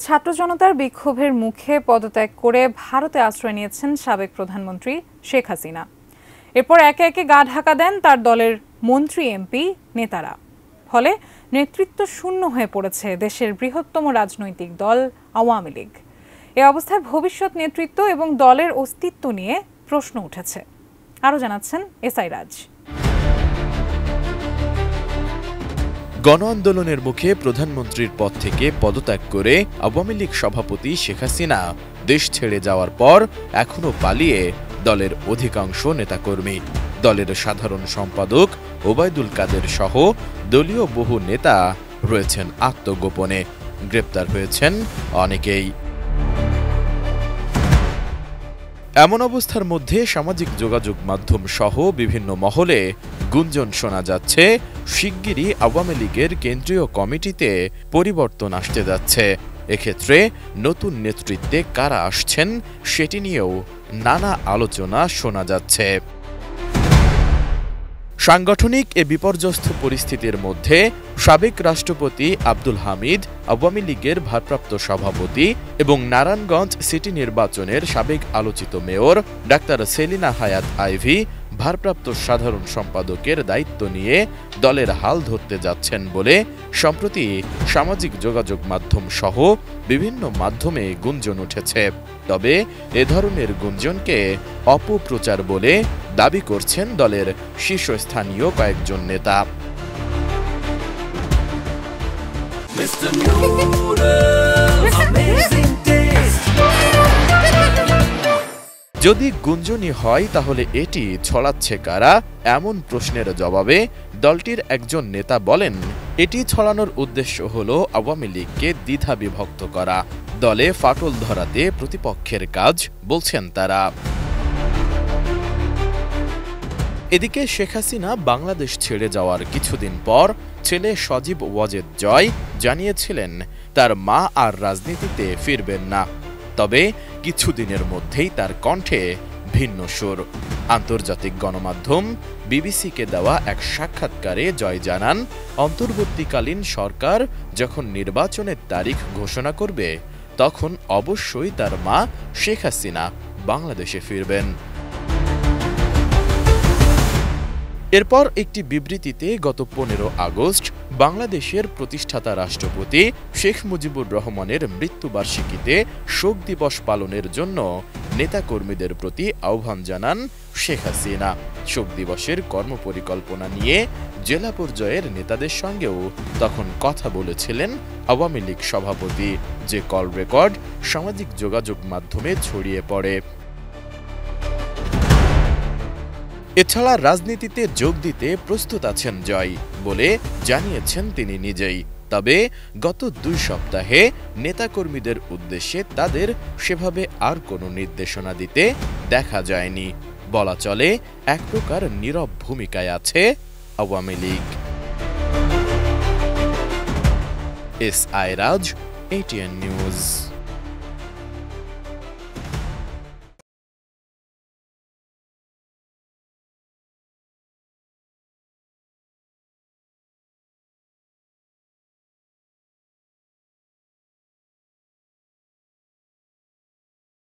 ছাত্র জনতার বিক্ষোভের মুখে পদত্যাগ করে ভারতে আশ্রয় নিয়েছেন সাবেক প্রধানমন্ত্রী শেখ হাসিনা। এরপর একে একে গা ঢাকা দেন তার দলের মন্ত্রী, এমপি, নেতারা। ফলে নেতৃত্ব শূন্য হয়ে পড়েছে দেশের বৃহত্তম রাজনৈতিক দল আওয়ামী লীগ। এ অবস্থায় ভবিষ্যৎ নেতৃত্ব এবং দলের অস্তিত্ব নিয়ে প্রশ্ন উঠেছে। আরও জানাচ্ছেন এসআই রাজ। গণ আন্দোলনের মুখে প্রধানমন্ত্রীর পদ থেকে পদত্যাগ করে আওয়ামী লীগ সভাপতি শেখ হাসিনা দেশ ছেড়ে যাওয়ার পর এখনও পালিয়ে দলের অধিকাংশ নেতাকর্মী। দলের সাধারণ সম্পাদক ওবায়দুল কাদের সহ দলীয় বহু নেতা রয়েছেন আত্মগোপনে। গ্রেপ্তার হয়েছেন অনেকেই। এমন অবস্থার মধ্যে সামাজিক যোগাযোগ মাধ্যম সহ বিভিন্ন মহলে গুঞ্জন শোনা যাচ্ছে শিগগিরই আওয়ামী লীগের কেন্দ্রীয় কমিটিতে পরিবর্তন আসতে যাচ্ছে। এক্ষেত্রে নতুন নেতৃত্বে কারা আসছেন সেটি নিয়েও নানা আলোচনা শোনা যাচ্ছে। সাংগঠনিক এ বিপর্যস্ত পরিস্থিতির মধ্যে সাবেক রাষ্ট্রপতি আব্দুল হামিদ, আওয়ামী লীগের ভারপ্রাপ্ত সভাপতি এবং নারায়ণগঞ্জ সিটি নির্বাচনের সাবেক আলোচিত মেয়র ডাক্তার সেলিনা হায়াৎ আইভী ভারপ্রাপ্ত সাধারণ সম্পাদকের দায়িত্ব নিয়ে দলের হাল ধরতে যাচ্ছেন বলে সম্প্রতি সামাজিক যোগাযোগ মাধ্যম সহ বিভিন্ন মাধ্যমে গুঞ্জন উঠেছে। তবে এ ধরনের গুঞ্জনকে অপপ্রচার বলে দাবি করছেন দলের শীর্ষস্থানীয় কয়েকজন নেতা। যদি গুঞ্জনই হয় তাহলে এটি ছড়াচ্ছে কারা? এমন প্রশ্নের জবাবে দলটির একজন নেতা বলেন, এটি ছড়ানোর উদ্দেশ্য হল আওয়ামী লীগকে দ্বিধা বিভক্ত করা, দলে ফাটল ধরাতে প্রতিপক্ষের কাজ বলছেন তারা। এদিকে শেখ হাসিনা বাংলাদেশ ছেড়ে যাওয়ার কিছুদিন পর ছেলে সজীব ওয়াজেদ জয় জানিয়েছিলেন তার মা আর রাজনীতিতে ফিরবেন না। তবে কিছুদিনের মধ্যেই তার কণ্ঠে ভিন্ন সুর। আন্তর্জাতিক গণমাধ্যম বিবিসিকে দেওয়া এক সাক্ষাৎকারে জয় জানান, অন্তর্বর্তীকালীন সরকার যখন নির্বাচনের তারিখ ঘোষণা করবে তখন অবশ্যই তার মা শেখ হাসিনা বাংলাদেশে ফিরবেন। এরপর একটি বিবৃতিতে গত 15 আগস্ট বাংলাদেশের প্রতিষ্ঠাতা রাষ্ট্রপতি শেখ মুজিবুর রহমানের মৃত্যুবার্ষিকীতে শোক দিবস পালনের জন্য নেতাকর্মীদের প্রতি আহ্বান জানান শেখ হাসিনা। শোক দিবসের কর্মপরিকল্পনা নিয়ে জেলা পর্যায়ের নেতাদের সঙ্গেও তখন কথা বলেছিলেন আওয়ামী লীগ সভাপতি, যে কল রেকর্ড সামাজিক যোগাযোগ মাধ্যমে ছড়িয়ে পড়ে। এছাড়া রাজনীতিতে যোগ দিতে প্রস্তুত আছেন জয় বলে জানিয়েছেন তিনি নিজেই। তবে গত 2 সপ্তাহে নেতাকর্মীদের উদ্দেশ্যে তাদের সেভাবে আর কোনো নির্দেশনা দিতে দেখা যায়নি। বলা চলে এক প্রকার নীরব ভূমিকায় আছে আওয়ামী লীগ। এসআই রাজ, ATN নিউজ।